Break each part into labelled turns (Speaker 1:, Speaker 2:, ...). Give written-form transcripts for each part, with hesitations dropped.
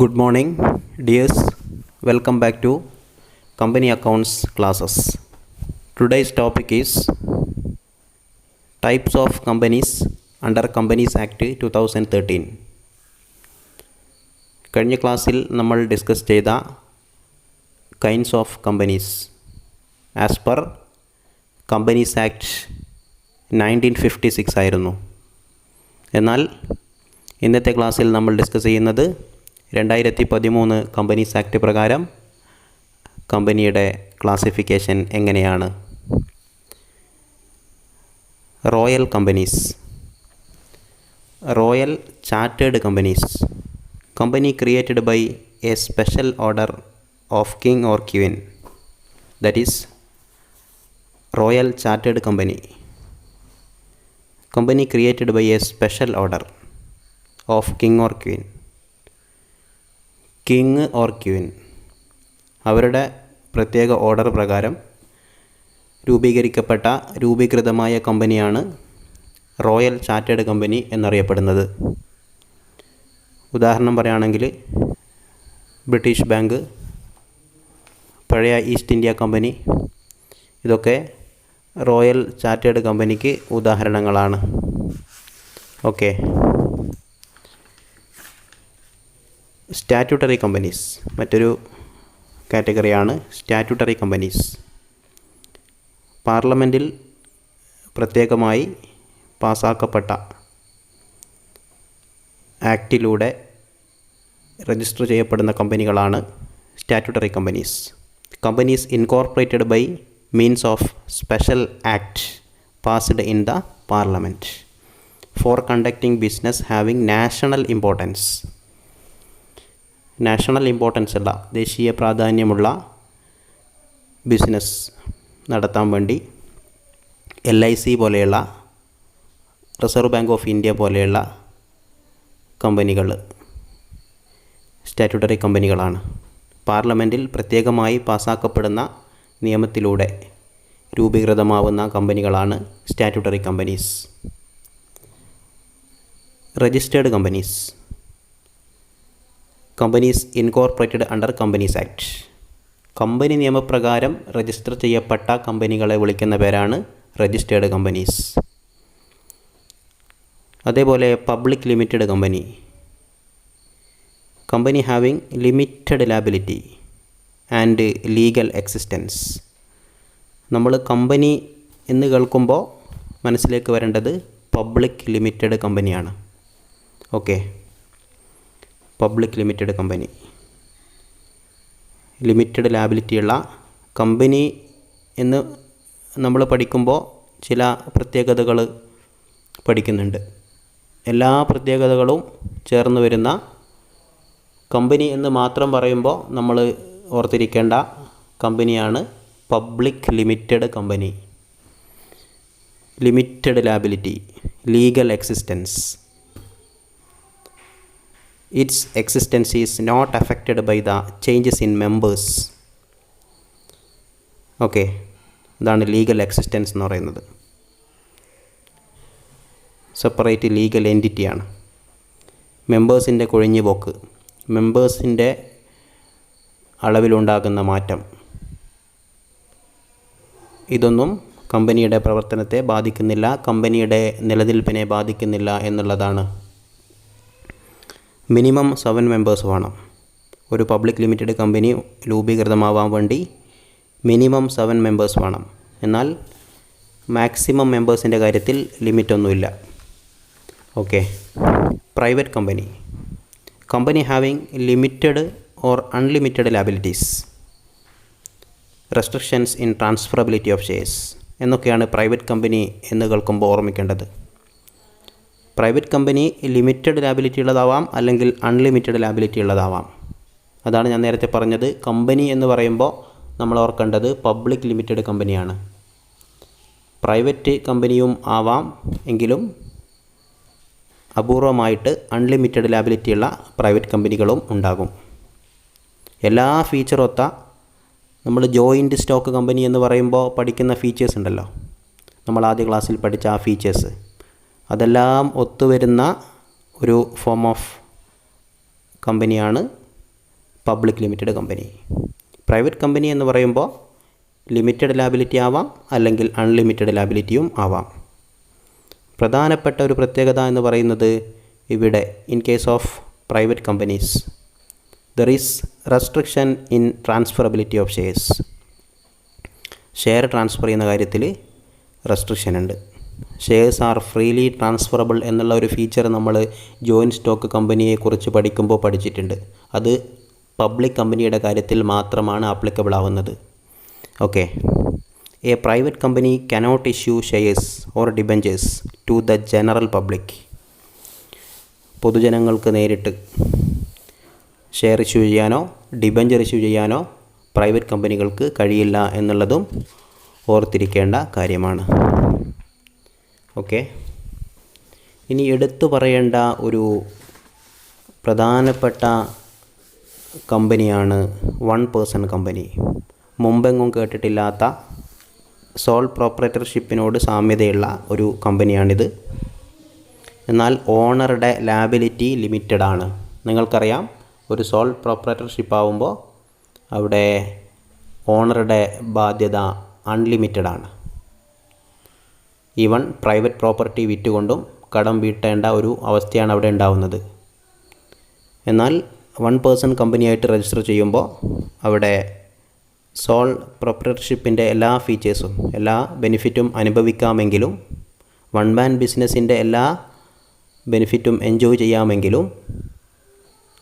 Speaker 1: Good morning, dears. Welcome back to Company Accounts classes. Today's topic is types of companies under Companies Act 2013. കഴിഞ്ഞ ക്ലാസ്സിൽ നമ്മൾ discuss ചെയ്ത kinds of companies as per companies act 1956 ആയിരുന്നു. എന്നാൽ ഇന്നത്തെ ക്ലാസ്സിൽ നമ്മൾ ഡിസ്കസ് ചെയ്യുന്നത് 2013 കമ്പനീസ് ആക്ട് പ്രകാരം കമ്പനിയുടെ ക്ലാസിഫിക്കേഷൻ എങ്ങനെയാണ്. Royal companies, royal chartered companies, company created by a special order of king or queen, that is royal chartered company. Company created by a special order of king or queen. king or queen അവരുടെ പ്രത്യേക order പ്രകാരം രൂപീകൃതമായ കമ്പനിയാണ് royal chartered company എന്നറിയപ്പെടുന്നത്. ഉദാഹരണം പറയുകയാണെങ്കിൽ British bank, പഴയ east India company, ഇതൊക്കെ royal chartered കമ്പനിക്ക് ഉദാഹരണങ്ങളാണ്. ഓക്കെ. സ്റ്റാറ്റ്യൂട്ടറി കമ്പനീസ് മറ്റൊരു കാറ്റഗറിയാണ്. സ്റ്റാറ്റ്യൂട്ടറി കമ്പനീസ് പാർലമെൻറ്റിൽ പ്രത്യേകമായി പാസ്സാക്കപ്പെട്ട ആക്ടിലൂടെ രജിസ്റ്റർ ചെയ്യപ്പെടുന്ന കമ്പനികളാണ് statutory companies. Companies incorporated by means of special act passed in the parliament for conducting business having national importance. National importance ഉള്ള, ദേശീയ പ്രാധാന്യമുള്ള ബിസിനസ് നടത്താൻ വേണ്ടി LIC പോലെയുള്ള, റിസർവ് ബാങ്ക് ഓഫ് ഇന്ത്യ പോലെയുള്ള കമ്പനികൾ സ്റ്റാറ്റ്യൂട്ടറി കമ്പനികളാണ്. പാർലമെൻറ്റിൽ പ്രത്യേകമായി പാസ്സാക്കപ്പെടുന്ന നിയമത്തിലൂടെ രൂപീകൃതമാവുന്ന കമ്പനികളാണ് statutory companies. Registered companies, companies incorporated under companies act. Company നിയമപ്രകാരം രജിസ്റ്റർ ചെയ്യപ്പെട്ട കമ്പനികളെ വിളിക്കുന്ന പേരാണ് രജിസ്റ്റേർഡ് കമ്പനീസ്. അതേപോലെ public limited company, company having limited liability and legal existence. നമ്മൾ കമ്പനി എന്ന് കേൾക്കുമ്പോൾ മനസ്സിലേക്ക് വരേണ്ടത് പബ്ലിക് ലിമിറ്റഡ് കമ്പനിയാണ്. Okay. Public limited company, limited ലാബിലിറ്റിയുള്ള കമ്പനി എന്ന് നമ്മൾ പഠിക്കുമ്പോൾ ചില പ്രത്യേകതകൾ പഠിക്കുന്നുണ്ട്. എല്ലാ പ്രത്യേകതകളും ചേർന്ന് വരുന്ന കമ്പനി എന്ന് മാത്രം പറയുമ്പോൾ നമ്മൾ ഓർത്തിരിക്കേണ്ട കമ്പനിയാണ് public limited company. Limited liability, legal existence. Its existence is not affected by the changes in members. Okay. ഇതാണ് ലീഗൽ എക്സിസ്റ്റൻസ് എന്ന് പറയുന്നത്. Separate legal എൻറ്റിറ്റിയാണ്. മെമ്പേഴ്സിൻ്റെ കൊഴിഞ്ഞുപോക്ക്, മെമ്പേഴ്സിൻ്റെ അളവിലുണ്ടാകുന്ന മാറ്റം, ഇതൊന്നും കമ്പനിയുടെ പ്രവർത്തനത്തെ ബാധിക്കുന്നില്ല, കമ്പനിയുടെ നിലനിൽപ്പിനെ ബാധിക്കുന്നില്ല എന്നുള്ളതാണ്. മിനിമം 7 മെമ്പേഴ്സ് വേണം. ഒരു പബ്ലിക് ലിമിറ്റഡ് കമ്പനി രൂപീകൃതമാവാൻ വേണ്ടി മിനിമം 7 മെമ്പേഴ്സ് വേണം. എന്നാൽ മാക്സിമം മെമ്പേഴ്സിൻ്റെ കാര്യത്തിൽ ലിമിറ്റൊന്നുമില്ല. Okay. Private company, company having limited or unlimited liabilities, restrictions in transferability of shares എന്നൊക്കെയാണ് പ്രൈവറ്റ് കമ്പനി എന്ന് കേൾക്കുമ്പോൾ ഓർമ്മിക്കേണ്ടത്. പ്രൈവറ്റ് കമ്പനി ലിമിറ്റഡ് ലാബിലിറ്റി ഉള്ളതാവാം, അല്ലെങ്കിൽ അൺലിമിറ്റഡ് ലാബിലിറ്റി ഉള്ളതാവാം. അതാണ് ഞാൻ നേരത്തെ പറഞ്ഞത്. കമ്പനി എന്ന് പറയുമ്പോൾ നമ്മൾ ഓർക്കേണ്ടത് പബ്ലിക് ലിമിറ്റഡ് കമ്പനിയാണ്. പ്രൈവറ്റ് കമ്പനിയും ആവാം, എങ്കിലും അപൂർവമായിട്ട് അൺലിമിറ്റഡ് ലാബിലിറ്റിയുള്ള പ്രൈവറ്റ് കമ്പനികളും ഉണ്ടാകും. എല്ലാ ഫീച്ചറൊത്ത, നമ്മൾ ജോയിൻറ്റ് സ്റ്റോക്ക് കമ്പനി എന്ന് പറയുമ്പോൾ പഠിക്കുന്ന ഫീച്ചേഴ്സ് ഉണ്ടല്ലോ, നമ്മൾ ആദ്യ ക്ലാസ്സിൽ പഠിച്ച ആ ഫീച്ചേഴ്സ്, അതെല്ലാം ഒത്തുവരുന്ന ഒരു ഫോം ഓഫ് കമ്പനിയാണ് public limited company. Private company എന്ന് പറയുമ്പോൾ ലിമിറ്റഡ് ലാബിലിറ്റി ആവാം, അല്ലെങ്കിൽ അൺലിമിറ്റഡ് ലാബിലിറ്റിയും ആവാം. പ്രധാനപ്പെട്ട ഒരു പ്രത്യേകത എന്ന് പറയുന്നത് ഇവിടെ in case of private companies there is restriction in transferability of shares. Share transfer ചെയ്യുന്ന കാര്യത്തിൽ റെസ്ട്രിക്ഷൻ ഉണ്ട്. ഷെയർസ് ആർ ഫ്രീലി ട്രാൻസ്ഫറബിൾ എന്നുള്ള ഒരു ഫീച്ചർ നമ്മൾ ജോയിൻറ്റ് സ്റ്റോക്ക് കമ്പനിയെക്കുറിച്ച് പഠിക്കുമ്പോൾ പഠിച്ചിട്ടുണ്ട്. അത് പബ്ലിക് കമ്പനിയുടെ കാര്യത്തിൽ മാത്രമാണ് ആപ്ലിക്കബിൾ ആവുന്നത്. Okay. A private company cannot issue shares or debentures to the general public. പൊതുജനങ്ങൾക്ക് നേരിട്ട് ഷെയർ ഇഷ്യൂ ചെയ്യാനോ ഡിബഞ്ചർ ഇഷ്യൂ ചെയ്യാനോ പ്രൈവറ്റ് കമ്പനികൾക്ക് കഴിയില്ല എന്നുള്ളതും ഓർത്തിരിക്കേണ്ട കാര്യമാണ്. ഓക്കെ. ഇനി എടുത്തു പറയേണ്ട ഒരു പ്രധാനപ്പെട്ട കമ്പനിയാണ് വൺ പേഴ്സൺ കമ്പനി. മുമ്പെങ്ങും കേട്ടിട്ടില്ലാത്ത സോൾ പ്രൊപ്പറേറ്റർഷിപ്പിനോട് സാമ്യതയുള്ള ഒരു കമ്പനിയാണിത്. എന്നാൽ ഓണറുടെ ലാബിലിറ്റി ലിമിറ്റഡ് ആണ്. നിങ്ങൾക്കറിയാം, ഒരു സോൾ പ്രൊപ്പറേറ്റർഷിപ്പ് ആവുമ്പോൾ അവിടെ ഓണറുടെ ബാധ്യത അൺലിമിറ്റഡ് ആണ്. ഈവൻ പ്രൈവറ്റ് പ്രോപ്പർട്ടി വിറ്റുകൊണ്ടും കടം വീട്ടേണ്ട ഒരു അവസ്ഥയാണ് അവിടെ ഉണ്ടാവുന്നത്. എന്നാൽ വൺ പേഴ്സൺ കമ്പനിയായിട്ട് രജിസ്റ്റർ ചെയ്യുമ്പോൾ അവിടെ സോൾ പ്രൊപ്പറേറ്റർഷിപ്പിൻ്റെ എല്ലാ ഫീച്ചേഴ്സും എല്ലാ ബെനിഫിറ്റും അനുഭവിക്കാമെങ്കിലും വൺ മാൻ ബിസിനസ്സിൻ്റെ എല്ലാ ബെനിഫിറ്റും എൻജോയ് ചെയ്യാമെങ്കിലും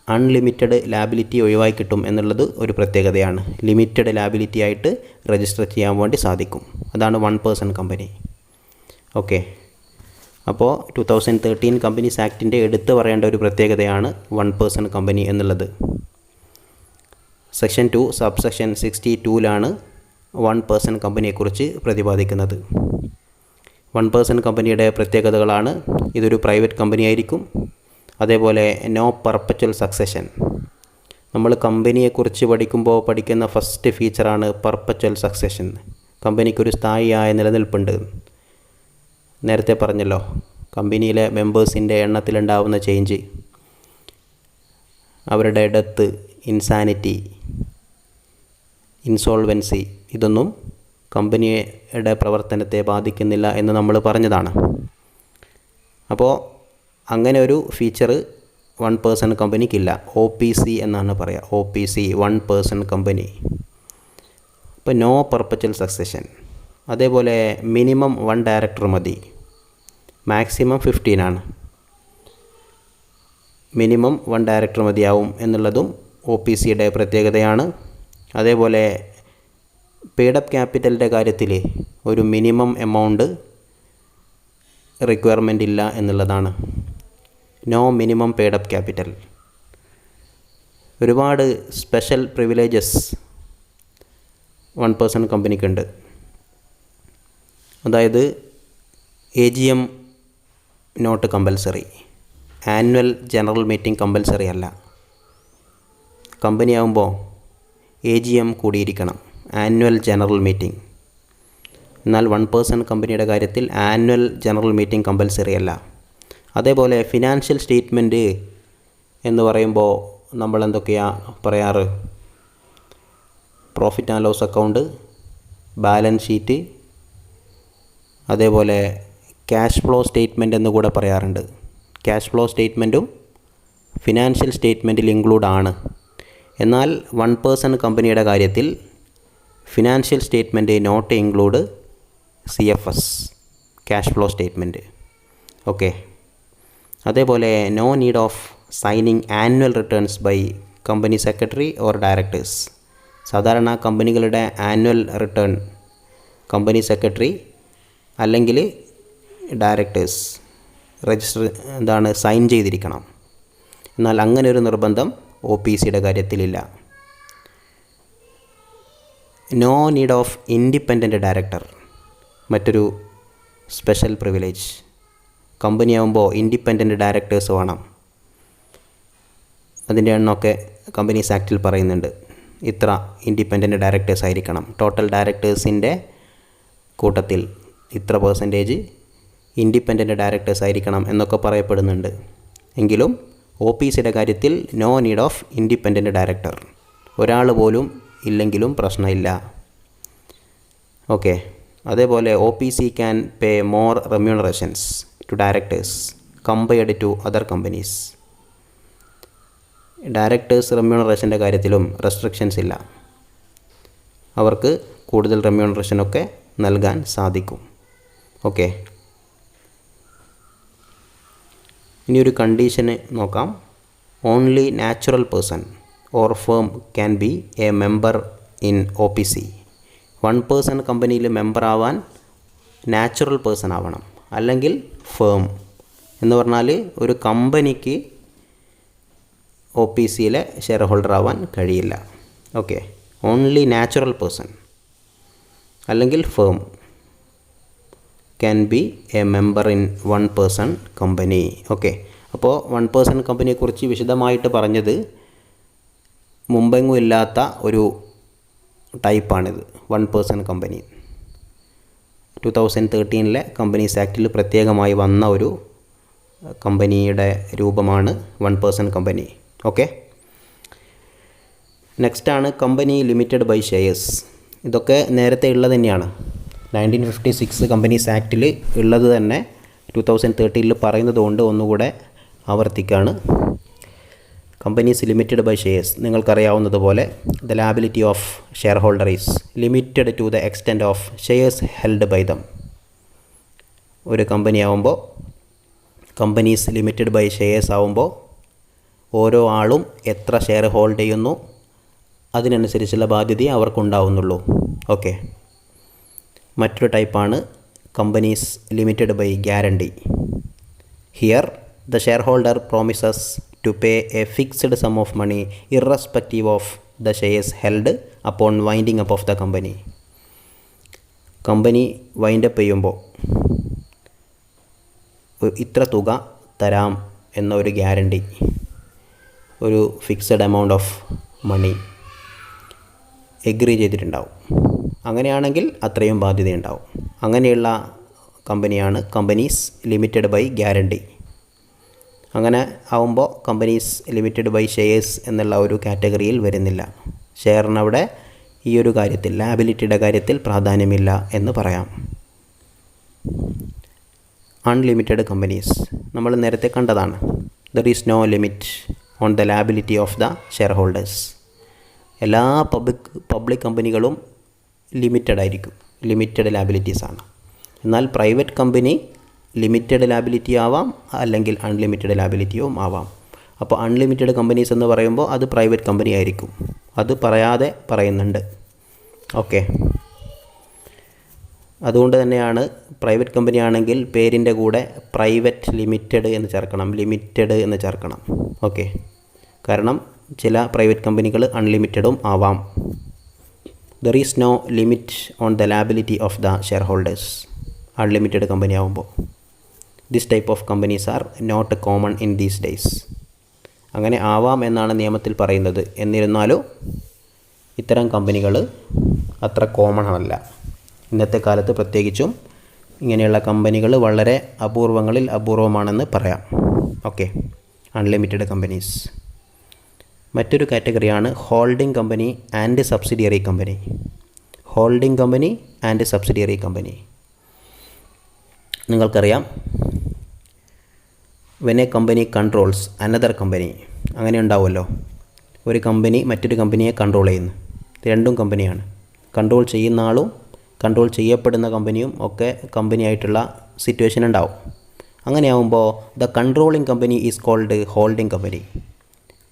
Speaker 1: അൺലിമിറ്റഡ് ലാബിലിറ്റി ഒഴിവായി കിട്ടും എന്നുള്ളത് ഒരു പ്രത്യേകതയാണ്. ലിമിറ്റഡ് ലാബിലിറ്റി ആയിട്ട് രജിസ്റ്റർ ചെയ്യാൻ വേണ്ടി സാധിക്കും. അതാണ് വൺ പേഴ്സൺ കമ്പനി. ഓക്കെ. അപ്പോൾ 2013 കമ്പനീസ് ആക്ടിൻ്റെ എടുത്തു പറയേണ്ട ഒരു പ്രത്യേകതയാണ് വൺ പേഴ്സൺ കമ്പനി എന്നുള്ളത്. സെക്ഷൻ 2 സബ്സെക്ഷൻ 62ലാണ് വൺ പേഴ്സൺ കമ്പനിയെക്കുറിച്ച് പ്രതിപാദിക്കുന്നത്. വൺ പേഴ്സൺ കമ്പനിയുടെ പ്രത്യേകതകളാണ്: ഇതൊരു പ്രൈവറ്റ് കമ്പനി ആയിരിക്കും, അതേപോലെ നോ പെർപ്പച്വൽ സക്സഷൻ. നമ്മൾ കമ്പനിയെക്കുറിച്ച് പഠിക്കുന്ന ഫസ്റ്റ് ഫീച്ചറാണ് പെർപ്പച്വൽ സക്സഷൻ. കമ്പനിക്കൊരു സ്ഥായിയായ നിലനിൽപ്പുണ്ട്. നേരത്തെ പറഞ്ഞല്ലോ, കമ്പനിയിലെ മെമ്പേഴ്സിൻ്റെ എണ്ണത്തിലുണ്ടാവുന്ന ചേഞ്ച്, അവരുടെ ഡെത്ത്, ഇൻസാനിറ്റി, ഇൻസോൾവൻസി, ഇതൊന്നും കമ്പനിയുടെ പ്രവർത്തനത്തെ ബാധിക്കുന്നില്ല എന്ന് നമ്മൾ പറഞ്ഞതാണ്. അപ്പോൾ അങ്ങനെ ഒരു ഫീച്ചർ വൺ പേഴ്സൺ കമ്പനിക്കില്ല. OPC എന്നാണ് പറയുക. OPC, one person company. ഇപ്പോൾ നോ പെർപ്പച്വൽ സക്സഷൻ. അതേപോലെ മിനിമം 1 ഡയറക്ടർ മതി, മാക്സിമം 15 ആണ്. മിനിമം 1 ഡയറക്ടർ മതിയാവും എന്നുള്ളതും OPCയുടെ പ്രത്യേകതയാണ്. അതേപോലെ പെയ്ഡപ്പ് ക്യാപിറ്റലിൻ്റെ കാര്യത്തിൽ ഒരു മിനിമം എമൗണ്ട് റിക്വയർമെൻ്റ് ഇല്ല എന്നുള്ളതാണ്. No minimum paid up capital. ഒരുപാട് സ്പെഷ്യൽ പ്രിവിലേജസ് വൺ പേഴ്സൺ കമ്പനിക്കുണ്ട്. അതായത് AGM not compulsory, annual general meeting compulsory അല്ല. കമ്പനിയാകുമ്പോൾ AGM കൂടിയിരിക്കണം, ആനുവൽ ജനറൽ മീറ്റിംഗ്. എന്നാൽ വൺ പേഴ്സൺ കമ്പനിയുടെ കാര്യത്തിൽ ആനുവൽ ജനറൽ മീറ്റിംഗ് കമ്പൽസറി അല്ല. അതേപോലെ ഫിനാൻഷ്യൽ സ്റ്റേറ്റ്മെൻറ്റ് എന്ന് പറയുമ്പോൾ നമ്മൾ എന്തൊക്കെയാണ് പറയാറ്? Profit and loss account, balance sheet, അതേപോലെ ക്യാഷ് ഫ്ലോ സ്റ്റേറ്റ്മെൻറ്റ് എന്ന് കൂടെ പറയാറുണ്ട്. ക്യാഷ് ഫ്ലോ സ്റ്റേറ്റ്മെൻറ്റും ഫിനാൻഷ്യൽ സ്റ്റേറ്റ്മെൻറ്റിൽ ഇൻക്ലൂഡ് ആണ്. എന്നാൽ വൺ പേഴ്സൺ കമ്പനിയുടെ കാര്യത്തിൽ financial statement not include CFS, cash flow statement. Okay. അതേപോലെ no need of signing annual returns by company secretary or directors. സാധാരണ കമ്പനികളുടെ ആനുവൽ റിട്ടേൺ കമ്പനി സെക്രട്ടറി അല്ലെങ്കിൽ ഡയറക്ടേഴ്സ് സൈൻ ചെയ്തിരിക്കണം. എന്നാൽ അങ്ങനെ ഒരു നിർബന്ധം OPCയുടെ കാര്യത്തിലില്ല. No need of independent director, മറ്റൊരു സ്പെഷ്യൽ പ്രിവിലേജ്. കമ്പനിയാകുമ്പോൾ ഇൻഡിപെൻഡൻറ്റ് ഡയറക്ടേഴ്സ് വേണം. അതിൻ്റെ എണ്ണമൊക്കെ കമ്പനീസ് ആക്റ്റിൽ പറയുന്നുണ്ട്. ഇത്ര ഇൻഡിപെൻഡൻറ്റ് ഡയറക്ടേഴ്സ് ആയിരിക്കണം. ടോട്ടൽ ഡയറക്ടേഴ്സിൻ്റെ കൂട്ടത്തിൽ ഇത്ര പെർസെൻറ്റേജ് ഇൻഡിപെൻഡൻറ്റ് ഡയറക്ടേഴ്സ് ആയിരിക്കണം എന്നൊക്കെ പറയപ്പെടുന്നുണ്ട്. എങ്കിലും OPCയുടെ കാര്യത്തിൽ no need of independent director. ഒരാൾ പോലും ഇല്ലെങ്കിലും പ്രശ്നമില്ല. ഓക്കെ. അതേപോലെ OPC can pay more remunerations to directors compared to other companies. Directors റെമ്യൂണറേഷൻ്റെ കാര്യത്തിലും റെസ്ട്രിക്ഷൻസ് ഇല്ല. അവർക്ക് കൂടുതൽ റെമ്യൂണറേഷനൊക്കെ നൽകാൻ സാധിക്കും. ഓക്കെ. ഇനിയൊരു കണ്ടീഷന് നോക്കാം. Only natural person or firm can be a member in OPC. 1 person കമ്പനിയിൽ മെമ്പർ ആവാൻ നാച്ചുറൽ പേഴ്സൺ ആവണം, അല്ലെങ്കിൽ ഫേം എന്ന് പറഞ്ഞാൽ ഒരു കമ്പനിക്ക് OPCയിലെ ഷെയർ ഹോൾഡർ ആവാൻ കഴിയില്ല. ഓക്കെ. ഓൺലി നാച്ചുറൽ പേഴ്സൺ അല്ലെങ്കിൽ firm can be a member in 1 person company. Okay. അപ്പോൾ 1 പേഴ്സൺ കമ്പനിയെക്കുറിച്ച് വിശദമായിട്ട് പറഞ്ഞത് മുമ്പെങ്ങും ഇല്ലാത്ത ഒരു ടൈപ്പാണിത്, 1 പേഴ്സൺ കമ്പനി. 2013 കമ്പനീസ് ആക്റ്റിൽ പ്രത്യേകമായി വന്ന ഒരു കമ്പനിയുടെ രൂപമാണ് 1 പേഴ്സൺ കമ്പനി. ഓക്കെ. നെക്സ്റ്റാണ് കമ്പനി ലിമിറ്റഡ് ബൈ ഷെയർസ്. ഇതൊക്കെ നേരത്തെ ഉള്ളത് തന്നെയാണ്. 1956 കമ്പനീസ് ആക്റ്റിൽ ഉള്ളത് തന്നെ 2013 പറയുന്നത് കൊണ്ട് ഒന്നുകൂടെ ആവർത്തിക്കുകയാണ്. കമ്പനീസ് ലിമിറ്റഡ് ബൈ ഷെയർസ് നിങ്ങൾക്കറിയാവുന്നതുപോലെ the liability of share holder is limited to the extent of shares held by them. ഒരു കമ്പനി ആവുമ്പോൾ, കമ്പനീസ് ലിമിറ്റഡ് ബൈ ഷെയർസ് ആവുമ്പോൾ ഓരോ ആളും എത്ര ഷെയർ ഹോൾഡ് ചെയ്യുന്നു അതിനനുസരിച്ചുള്ള ബാധ്യതയെ അവർക്കുണ്ടാവുന്നുള്ളൂ. ഓക്കെ. മറ്റൊരു ടൈപ്പാണ് companies limited by guarantee. Here the share holder promises to pay a fixed sum of money irrespective of the shares held upon winding up of the company. Company wind up ചെയ്യുമ്പോൾ ഇത്ര തുക തരാം എന്ന ഒരു ഗ്യാരണ്ടി, ഒരു fixed amount of money agree ചെയ്തിട്ടുണ്ടാവും. അങ്ങനെയാണെങ്കിൽ അത്രയും ബാധ്യതയുണ്ടാവും. അങ്ങനെയുള്ള കമ്പനിയാണ് കമ്പനീസ് ലിമിറ്റഡ് ബൈ ഗ്യാരണ്ടി. അങ്ങനെ ആവുമ്പോൾ കമ്പനീസ് ലിമിറ്റഡ് ബൈ ഷെയർസ് എന്നുള്ള ഒരു കാറ്റഗറിയിൽ വരുന്നില്ല. ഷെയറിനവിടെ ഈ ഒരു കാര്യത്തിൽ, ലാബിലിറ്റിയുടെ കാര്യത്തിൽ പ്രാധാന്യമില്ല എന്ന് പറയാം. അൺലിമിറ്റഡ് കമ്പനീസ് നമ്മൾ നേരത്തെ കണ്ടതാണ്. There is no limit on the liability of the share holders. എല്ലാ പബ്ലിക് കമ്പനികളും ലിമിറ്റഡ് ആയിരിക്കും, ലിമിറ്റഡ് ലാബിലിറ്റീസാണ്. എന്നാൽ പ്രൈവറ്റ് കമ്പനി ലിമിറ്റഡ് ലാബിലിറ്റി ആവാം, അല്ലെങ്കിൽ അൺലിമിറ്റഡ് ലാബിലിറ്റിയും ആവാം. അപ്പോൾ അൺലിമിറ്റഡ് കമ്പനീസ് എന്ന് പറയുമ്പോൾ അത് പ്രൈവറ്റ് കമ്പനി ആയിരിക്കും. അത് പറയാതെ പറയുന്നുണ്ട്. ഓക്കെ. അതുകൊണ്ട് തന്നെയാണ് പ്രൈവറ്റ് കമ്പനി ആണെങ്കിൽ പേരിൻ്റെ കൂടെ പ്രൈവറ്റ് ലിമിറ്റഡ് എന്ന് ചേർക്കണം, ലിമിറ്റഡ് എന്ന് ചേർക്കണം. ഓക്കെ. കാരണം ചില പ്രൈവറ്റ് കമ്പനികൾ അൺലിമിറ്റഡും ആവാം. There is no limit on the liability of the share holders. Unlimited company ആവുമ്പോൾ this type of companies are not common in these days. അങ്ങനെ ആവാം എന്നാണ് നിയമത്തിൽ പറയുന്നത്. എന്നിരുന്നാലും ഇത്തരം കമ്പനികൾ അത്ര കോമൺ അല്ല. ഇന്നത്തെ കാലത്ത് പ്രത്യേകിച്ചും ഇങ്ങനെയുള്ള കമ്പനികൾ വളരെ അപൂർവങ്ങളിൽ അപൂർവമാണെന്ന് പറയാം. ഓക്കെ. Unlimited companies. മറ്റൊരു കാറ്റഗറിയാണ് holding company and subsidiary company. Holding company and subsidiary company നിങ്ങൾക്കറിയാം. When a company controls another company, അങ്ങനെ ഉണ്ടാവുമല്ലോ. ഒരു കമ്പനി മറ്റൊരു കമ്പനിയെ കൺട്രോൾ ചെയ്യുന്നു. രണ്ടും കമ്പനിയാണ്. കൺട്രോൾ ചെയ്യുന്ന ആളും കൺട്രോൾ ചെയ്യപ്പെടുന്ന കമ്പനിയും ഒക്കെ കമ്പനിയായിട്ടുള്ള സിറ്റുവേഷൻ ഉണ്ടാവും. അങ്ങനെയാവുമ്പോൾ the controlling company is called holding company.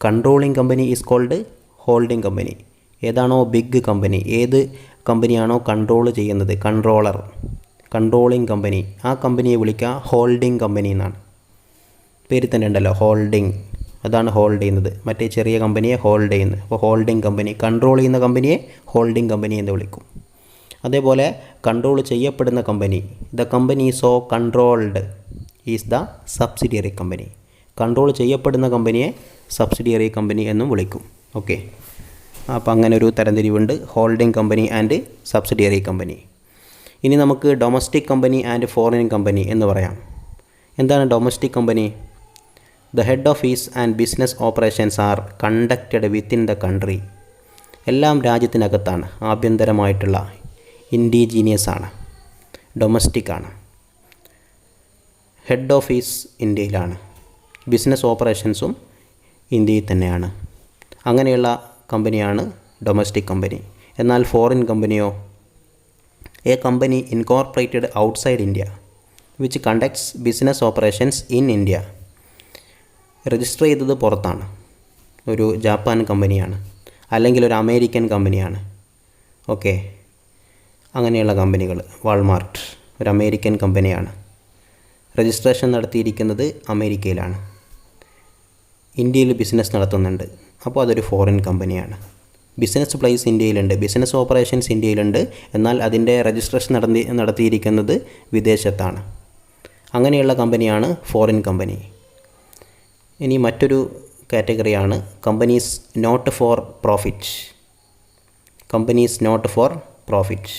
Speaker 1: Controlling company is called holding company. ഏതാണോ ബിഗ് കമ്പനി, ഏത് കമ്പനിയാണോ കൺട്രോൾ ചെയ്യുന്നത്, കൺട്രോളർ, കൺട്രോളിംഗ് കമ്പനി, ആ കമ്പനിയെ വിളിക്കുക ഹോൾഡിംഗ് കമ്പനി എന്നാണ്. പേര് തന്നെ ഉണ്ടല്ലോ, ഹോൾഡിംഗ്. അതാണ് ഹോൾഡ് ചെയ്യുന്നത്. മറ്റേ ചെറിയ കമ്പനിയെ ഹോൾഡ് ചെയ്യുന്നത്. അപ്പോൾ ഹോൾഡിംഗ് കമ്പനി, കൺട്രോൾ ചെയ്യുന്ന കമ്പനിയെ ഹോൾഡിംഗ് കമ്പനി എന്ന് വിളിക്കും. അതേപോലെ കൺട്രോൾ ചെയ്യപ്പെടുന്ന company, the company so controlled is the subsidiary company. Control ചെയ്യപ്പെടുന്ന കമ്പനിയെ സബ്സിഡിയറി കമ്പനി എന്നും വിളിക്കും. ഓക്കെ. അപ്പോൾ അങ്ങനെ ഒരു തരംതിരിവുണ്ട്, holding company and subsidiary company. ഇനി നമുക്ക് domestic company and foreign company എന്ന് പറയാം. എന്താണ് domestic company? The head office and business operations are conducted within the country. എല്ലാം രാജ്യത്തിനകത്താണ്, ആഭ്യന്തരമായിട്ടുള്ള ഇൻഡിജീനിയസ് ആണ്, ഡൊമസ്റ്റിക് ആണ്. ഹെഡ് ഓഫീസ് ഇന്ത്യയിലാണ്, ബിസിനസ് ഓപ്പറേഷൻസും ഇന്ത്യയിൽ തന്നെയാണ്. അങ്ങനെയുള്ള കമ്പനിയാണ് ഡൊമസ്റ്റിക് കമ്പനി. എന്നാൽ ഫോറിൻ കമ്പനിയോ, a company incorporated outside India which conducts business operations in India, register ചെയ്തത് പുറത്താണ്, ഒരു ജാപ്പാൻ കമ്പനിയാണ് അല്ലെങ്കിൽ ഒരു അമേരിക്കൻ കമ്പനിയാണ്. ഓക്കെ, അങ്ങനെയുള്ള കമ്പനികൾ. വാൾമാർട്ട് ഒരു അമേരിക്കൻ കമ്പനിയാണ്, രജിസ്ട്രേഷൻ നടത്തിയിരിക്കുന്നത് അമേരിക്കയിലാണ്, ഇന്ത്യയിൽ ബിസിനസ് നടത്തുന്നുണ്ട്, അപ്പോൾ അതൊരു ഫോറിൻ കമ്പനിയാണ്. ബിസിനസ് പ്ലേസ് ഇന്ത്യയിലുണ്ട്, ബിസിനസ് ഓപ്പറേഷൻസ് ഇന്ത്യയിലുണ്ട്, എന്നാൽ അതിൻ്റെ രജിസ്ട്രേഷൻ നടത്തിയിരിക്കുന്നത് വിദേശത്താണ്. അങ്ങനെയുള്ള കമ്പനിയാണ് ഫോറിൻ കമ്പനി. ഇനി മറ്റൊരു കാറ്റഗറിയാണ് companies not for profit. Companies not for profit.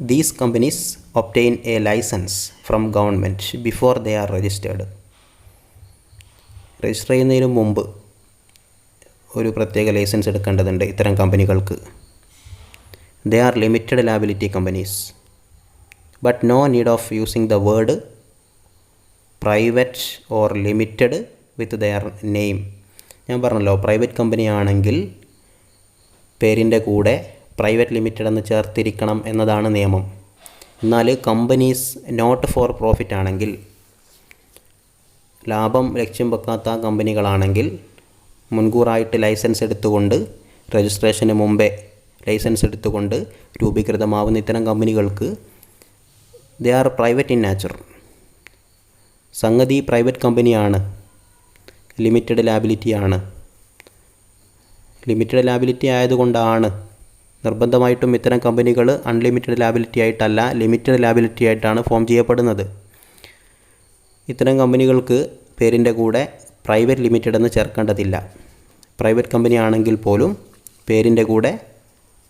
Speaker 1: These companies obtain a license from government before they are registered. Register ചെയ്യുന്നതിന് മുമ്പ് ഒരു പ്രത്യേക ലൈസൻസ് എടുക്കേണ്ടതുണ്ട് ഇത്തരം കമ്പനികൾക്ക്. They are limited liability companies, but no need of using the word private or limited with their name. ഞാൻ പറഞ്ഞല്ലോ, private company ആണെങ്കിൽ പേരിൻ്റെ കൂടെ പ്രൈവറ്റ് ലിമിറ്റഡ് എന്ന് ചേർത്തിരിക്കണം എന്നതാണ് നിയമം. എന്നാൽ കമ്പനീസ് നോട്ട് ഫോർ പ്രോഫിറ്റ് ആണെങ്കിൽ, ലാഭം ലക്ഷ്യം വെക്കാത്ത കമ്പനികളാണെങ്കിൽ മുൻകൂറായിട്ട് ലൈസൻസ് എടുത്തുകൊണ്ട്, രജിസ്ട്രേഷന് മുമ്പേ ലൈസൻസ് എടുത്തുകൊണ്ട് രൂപീകൃതമാവുന്ന ഇത്തരം കമ്പനികൾക്ക് they are private in nature. സംഗതി പ്രൈവറ്റ് കമ്പനിയാണ്, ലിമിറ്റഡ് ലാബിലിറ്റിയാണ്. ലിമിറ്റഡ് ലാബിലിറ്റി ആയതുകൊണ്ടാണ് നിർബന്ധമായിട്ടും ഇത്തരം കമ്പനികൾ അൺലിമിറ്റഡ് ലാബിലിറ്റി ആയിട്ടല്ല, ലിമിറ്റഡ് ലാബിലിറ്റി ആയിട്ടാണ് ഫോം ചെയ്യപ്പെടുന്നത്. ഇത്തരം കമ്പനികൾക്ക് പേരിൻ്റെ കൂടെ പ്രൈവറ്റ് ലിമിറ്റഡ് എന്ന് ചേർക്കേണ്ടതില്ല. പ്രൈവറ്റ് കമ്പനി ആണെങ്കിൽ പോലും പേരിൻ്റെ കൂടെ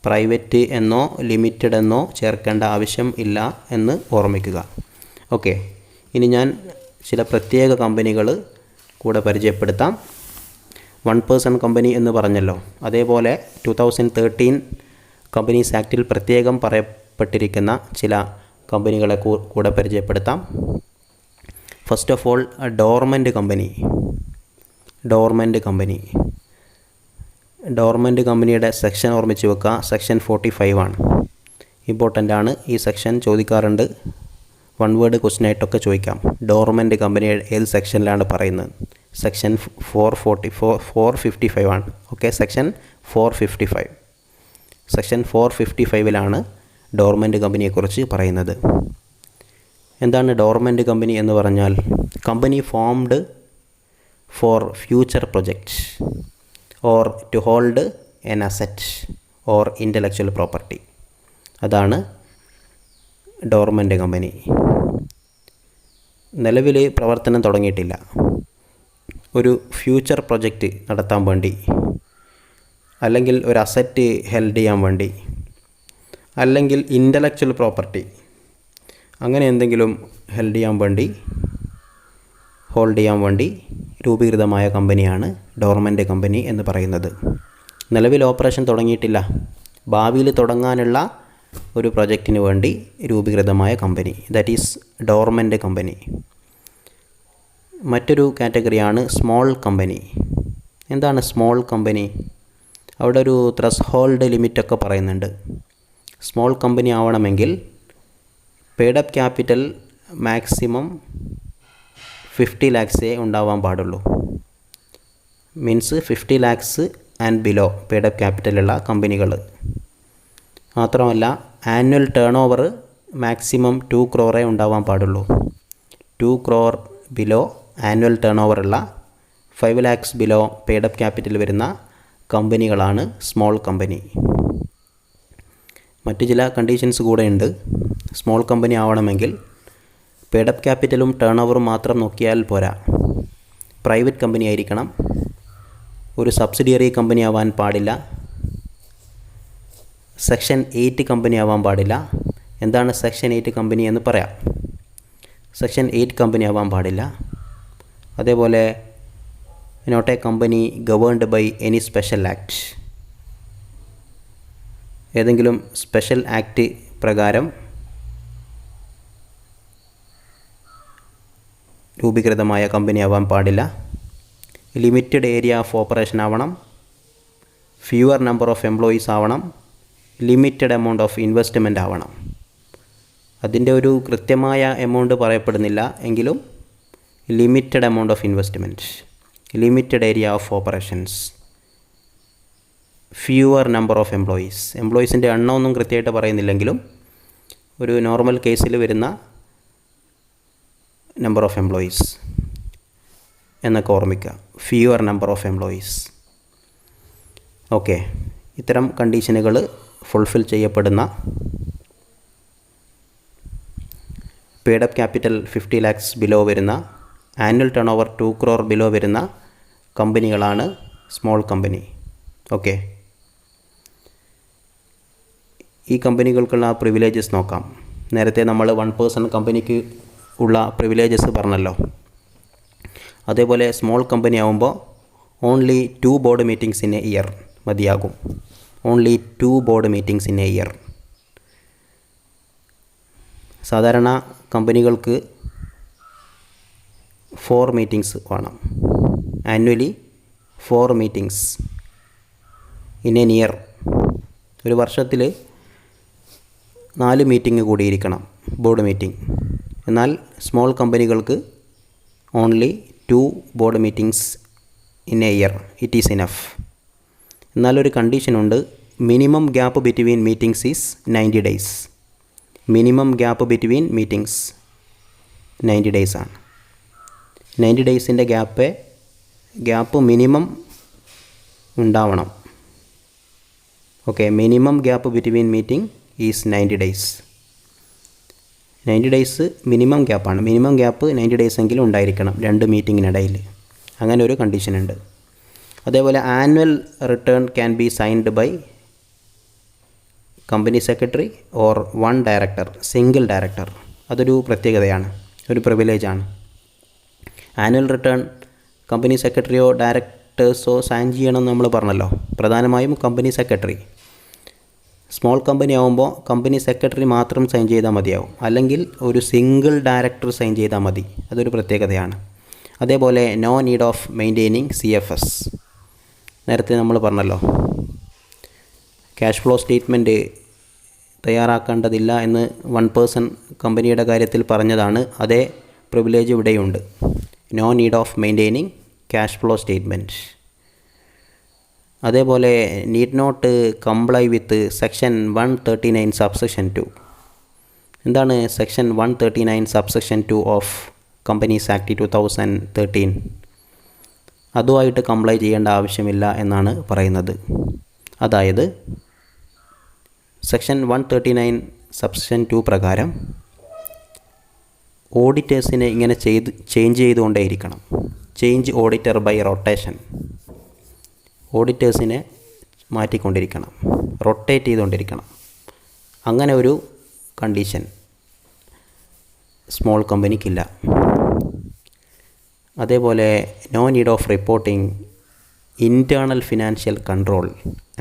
Speaker 1: പ്രൈവറ്റ് എന്നോ ലിമിറ്റഡ് എന്നോ ചേർക്കേണ്ട ആവശ്യം ഇല്ല എന്ന് ഓർമ്മിക്കുക. ഓക്കെ, ഇനി ഞാൻ ചില പ്രത്യേക കമ്പനികൾ കൂടെ പരിചയപ്പെടുത്താം. 1 person കമ്പനി എന്ന് പറഞ്ഞല്ലോ, അതേപോലെ 2013 കമ്പനീസ് ആക്റ്റിൽ പ്രത്യേകം പറയപ്പെട്ടിരിക്കുന്ന ചില കമ്പനികളെ കൂടെ പരിചയപ്പെടുത്താം. First of all, dormant company. Dormant കമ്പനിയുടെ സെക്ഷൻ ഓർമ്മിച്ച് വെക്കുക, സെക്ഷൻ 45 ആണ്. ഇമ്പോർട്ടൻ്റ് ആണ്, ഈ സെക്ഷൻ ചോദിക്കാറുണ്ട്, 1 word ക്വസ്റ്റ്യൻ ആയിട്ടൊക്കെ ചോദിക്കാം. ഡോർമെൻ്റ് കമ്പനി ഏത് സെക്ഷനിലാണ് പറയുന്നത്? സെക്ഷൻ 455 ആണ്. Okay, section 455. സെക്ഷൻ 455 ഡോർമെൻ്റ് കമ്പനിയെക്കുറിച്ച് പറയുന്നത്. എന്താണ് ഡോർമെൻ്റ് കമ്പനി എന്ന് പറഞ്ഞാൽ? Company formed for future project or to hold an asset or intellectual property. അതാണ് ഡോർമെൻ്റ് കമ്പനി. നിലവിൽ പ്രവർത്തനം തുടങ്ങിയിട്ടില്ല. ഒരു ഫ്യൂച്ചർ പ്രൊജക്റ്റ് നടത്താൻ വേണ്ടി, അല്ലെങ്കിൽ ഒരു അസറ്റ് ഹെൽഡ് ചെയ്യാൻ വേണ്ടി, അല്ലെങ്കിൽ ഇൻ്റലക്ച്വൽ പ്രോപ്പർട്ടി അങ്ങനെ എന്തെങ്കിലും ഹോൾഡ് ചെയ്യാൻ വേണ്ടി രൂപീകൃതമായ കമ്പനിയാണ് ഡോർമെൻ്റ് കമ്പനി എന്ന് പറയുന്നത്. നിലവിൽ ഓപ്പറേഷൻ തുടങ്ങിയിട്ടില്ല, ഭാവിയിൽ തുടങ്ങാനുള്ള ഒരു പ്രൊജക്റ്റിന് വേണ്ടി രൂപീകൃതമായ company, that is dormant company. മറ്റൊരു കാറ്റഗറിയാണ് സ്മോൾ കമ്പനി. എന്താണ് സ്മോൾ കമ്പനി? അവിടെ ഒരു ത്രസ്ഹോൾഡ് ലിമിറ്റൊക്കെ പറയുന്നുണ്ട്. സ്മോൾ കമ്പനി ആവണമെങ്കിൽ paid up capital maximum 50 lakhs ഉണ്ടാവാൻ പാടുള്ളൂ. Means 50 lakhs and below paid up ക്യാപിറ്റലുള്ള കമ്പനികൾ. മാത്രമല്ല annual turnover maximum 2 crore ഉണ്ടാവാൻ പാടുള്ളൂ. 2 crore ബിലോ ആനുവൽ ടേൺ ഓവറുള്ള 5 lakhs below paid up capital വരുന്ന കമ്പനികളാണ് സ്മോൾ കമ്പനി. മറ്റ് ചില കണ്ടീഷൻസ് കൂടെ ഉണ്ട്. സ്മോൾ കമ്പനി ആവണമെങ്കിൽ പെയ്ഡ് അപ്പ് ക്യാപിറ്റലും ടേൺ ഓവറും മാത്രം നോക്കിയാൽ പോരാ, പ്രൈവറ്റ് കമ്പനി ആയിരിക്കണം, ഒരു സബ്സിഡിയറി കമ്പനി ആവാൻ പാടില്ല, സെക്ഷൻ 8 കമ്പനി ആവാൻ പാടില്ല. എന്താണ് സെക്ഷൻ 8 കമ്പനി എന്ന് പറയാം. സെക്ഷൻ 8 കമ്പനി ആവാൻ പാടില്ല. അതേപോലെ not a company governed by any special act. ഏതെങ്കിലും സ്പെഷ്യൽ ആക്ട് പ്രകാരം രൂപീകൃതമായ കമ്പനി ആവാൻ പാടില്ല. ലിമിറ്റഡ് ഏരിയ ഓഫ് ഓപ്പറേഷൻ ആവണം. ഫ്യൂവർ നമ്പർ ഓഫ് എംപ്ലോയീസ് ആവണം. ലിമിറ്റഡ് എമൗണ്ട് ഓഫ് ഇൻവെസ്റ്റ്മെൻ്റ് ആവണം. അതിൻ്റെ ഒരു കൃത്യമായ എമൗണ്ട് പറയപ്പെടുന്നില്ല എങ്കിലും limited amount of investment, limited area of operations, fewer number of employees. എംപ്ലോയീസിൻ്റെ എണ്ണമൊന്നും കൃത്യമായിട്ട് പറയുന്നില്ലെങ്കിലും ഒരു നോർമൽ കേസിൽ വരുന്ന നമ്പർ ഓഫ് എംപ്ലോയീസ് എന്നൊക്കെ ഓർമ്മിക്കുക. Fewer number of employees. Okay, ഇത്തരം കണ്ടീഷനുകൾ ഫുൾഫിൽ ചെയ്യപ്പെടുന്ന, പെയ്ഡപ്പ് ക്യാപിറ്റൽ 50 lakhs ബിലോ വരുന്ന, annual turn over 2 crore below വരുന്ന കമ്പനികളാണ് സ്മോൾ കമ്പനി. ഓക്കെ, ഈ കമ്പനികൾക്കുള്ള പ്രിവിലേജസ് നോക്കാം. നേരത്തെ നമ്മൾ 1 person കമ്പനിക്ക് ഉള്ള പ്രിവിലേജസ് പറഞ്ഞല്ലോ. അതേപോലെ സ്മോൾ കമ്പനി ആകുമ്പോൾ only 2 board meetings in a year മതിയാകും. Only 2 board meetings in a year. സാധാരണ കമ്പനികൾക്ക് 4 meetings വേണം. Annually 4 meetings in an year. ഒരു വർഷത്തിൽ 4 മീറ്റിംഗ് കൂടിയിരിക്കണം, ബോർഡ് മീറ്റിംഗ്. എന്നാൽ സ്മോൾ കമ്പനികൾക്ക് only 2 board meetings in a year it is enough. എന്നാലൊരു കണ്ടീഷനുണ്ട്. Minimum gap between meetings is 90 days. Minimum gap between meetings 90 days ആണ്. 90 daysൻ്റെ ഗ്യാപ്പ് മിനിമം ഉണ്ടാവണം. Okay, minimum gap between meeting is 90 days. 90 days minimum ഗ്യാപ്പാണ്. Minimum gap 90 days എങ്കിലും ഉണ്ടായിരിക്കണം 2 മീറ്റിങ്ങിനിടയിൽ. അങ്ങനെ ഒരു കണ്ടീഷനുണ്ട്. അതേപോലെ annual return can be signed by company secretary or 1 director, single director. അതൊരു പ്രത്യേകതയാണ്, ഒരു പ്രിവിലേജാണ്. ആനുവൽ റിട്ടേൺ കമ്പനി സെക്രട്ടറിയോ ഡയറക്ടേഴ്സോ സൈൻ ചെയ്യണമെന്ന് നമ്മൾ പറഞ്ഞല്ലോ. പ്രധാനമായും കമ്പനി സെക്രട്ടറി. സ്മോൾ കമ്പനി ആകുമ്പോൾ കമ്പനി സെക്രട്ടറി മാത്രം സൈൻ ചെയ്താൽ മതിയാവും, അല്ലെങ്കിൽ ഒരു സിംഗിൾ ഡയറക്ടർ സൈൻ ചെയ്താൽ മതി. അതൊരു പ്രത്യേകതയാണ്. അതേപോലെ no need of maintaining CFS. നേരത്തെ നമ്മൾ പറഞ്ഞല്ലോ, ക്യാഷ് ഫ്ലോ സ്റ്റേറ്റ്മെൻറ്റ് തയ്യാറാക്കേണ്ടതില്ല എന്ന് 1 person കമ്പനിയുടെ കാര്യത്തിൽ പറഞ്ഞതാണ്. അതേ പ്രിവിലേജ് ഇവിടെയുണ്ട്. No need of maintaining cash flow statement. അതേപോലെ need not comply with section 139 subsection 2. എന്താണ് section 139 subsection 2 of companies act 2013? അതുമായിട്ട് കംപ്ലൈ ചെയ്യേണ്ട ആവശ്യമില്ല എന്നാണ് പറയുന്നത്. അതായത് സെക്ഷൻ 139 subsection 2 പ്രകാരം ഓഡിറ്റേഴ്സിനെ ഇങ്ങനെ ചേഞ്ച് ചെയ്തുകൊണ്ടേയിരിക്കണം. Change auditor by rotation. ഓഡിറ്റേഴ്സിനെ മാറ്റിക്കൊണ്ടിരിക്കണം, റൊട്ടേറ്റ് ചെയ്തുകൊണ്ടിരിക്കണം. അങ്ങനെ ഒരു കണ്ടീഷൻ സ്മോൾ കമ്പനിക്കില്ല. അതേപോലെ no need of reporting internal financial control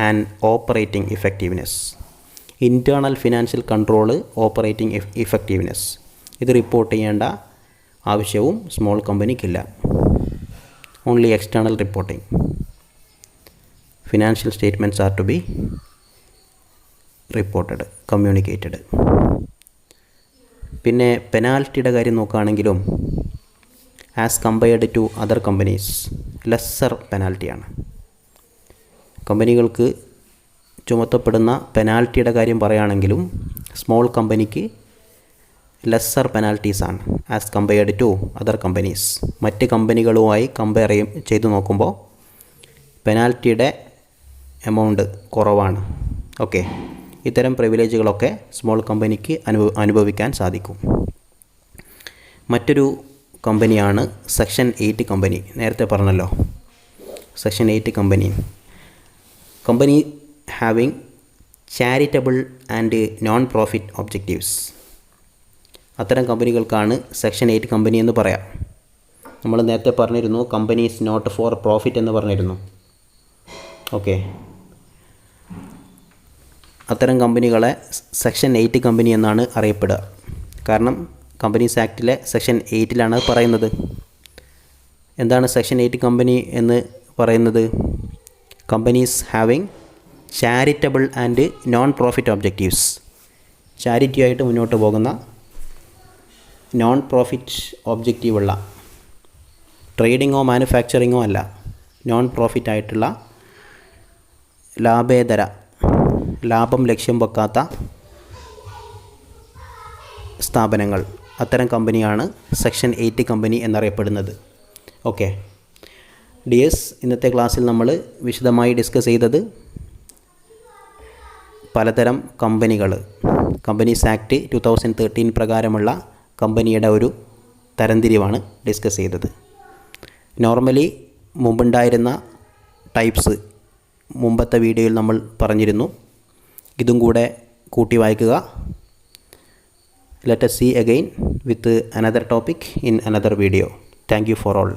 Speaker 1: and operating effectiveness. Internal financial control, operating effectiveness, ഇത് റിപ്പോർട്ട് ചെയ്യേണ്ട ആവശ്യവും സ്മോൾ കമ്പനിക്കില്ല. Only external reporting. Financial statements are to be reported, communicated. പിന്നെ പെനാൽറ്റിയുടെ കാര്യം നോക്കുകയാണെങ്കിലും as compared to other companies lesser പെനാൽറ്റിയാണ്. കമ്പനികൾക്ക് ചുമത്തപ്പെടുന്ന പെനാൽറ്റിയുടെ കാര്യം പറയുകയാണെങ്കിലും സ്മോൾ കമ്പനിക്ക് lesser പെനാൽറ്റീസാണ് as compared to other companies. മറ്റ് കമ്പനികളുമായി കമ്പയർ ചെയ്ത് നോക്കുമ്പോൾ പെനാൽറ്റിയുടെ എമൗണ്ട് കുറവാണ്. ഓക്കെ, ഇത്തരം പ്രിവിലേജുകളൊക്കെ സ്മോൾ കമ്പനിക്ക് അനുഭവിക്കാൻ സാധിക്കും. മറ്റൊരു കമ്പനിയാണ് സെക്ഷൻ 8 കമ്പനി. നേരത്തെ പറഞ്ഞല്ലോ, section 8 company. Company having charitable and non profit objectives. അത്തരം കമ്പനികൾക്കാണ് സെക്ഷൻ 8 കമ്പനി എന്ന് പറയാം. നമ്മൾ നേരത്തെ പറഞ്ഞിരുന്നു കമ്പനീസ് നോട്ട് ഫോർ പ്രോഫിറ്റ് എന്ന് പറഞ്ഞിരുന്നു. ഓക്കെ, അത്തരം കമ്പനികളെ സെക്ഷൻ 8 കമ്പനി എന്നാണ് അറിയപ്പെടുക. കാരണം കമ്പനീസ് ആക്ടിലെ സെക്ഷൻ 8 പറയുന്നത്. എന്താണ് സെക്ഷൻ 8 കമ്പനി എന്ന് പറയുന്നത്? Companies having charitable and non profit objectives. ചാരിറ്റിയായിട്ട് മുന്നോട്ട് പോകുന്ന, നോൺ പ്രോഫിറ്റ് ഒബ്ജക്റ്റീവുള്ള, ട്രേഡിങ്ങോ മാനുഫാക്ചറിങ്ങോ അല്ല, നോൺ പ്രോഫിറ്റ് ആയിട്ടുള്ള, ലാഭം ലക്ഷ്യം വെക്കാത്ത സ്ഥാപനങ്ങൾ, അത്തരം കമ്പനിയാണ് സെക്ഷൻ 8 കമ്പനി എന്നറിയപ്പെടുന്നത്. ഓക്കെ ഡിയേഴ്സ്, ഇന്നത്തെ ക്ലാസ്സിൽ നമ്മൾ വിശദമായി ഡിസ്കസ് ചെയ്തത് പലതരം കമ്പനികൾ, കമ്പനീസ് ആക്ട് 2013 പ്രകാരമുള്ള കമ്പനിയുടെ ഒരു തരംതിരിവാണ് ഡിസ്കസ് ചെയ്തത്. നോർമലി മുമ്പുണ്ടായിരുന്ന ടൈപ്സ് മുമ്പത്തെ വീഡിയോയിൽ നമ്മൾ പറഞ്ഞിരുന്നു. ഇതും കൂടെ കൂട്ടി വായിക്കുക. Let us see again with another topic in another video. Thank you for all.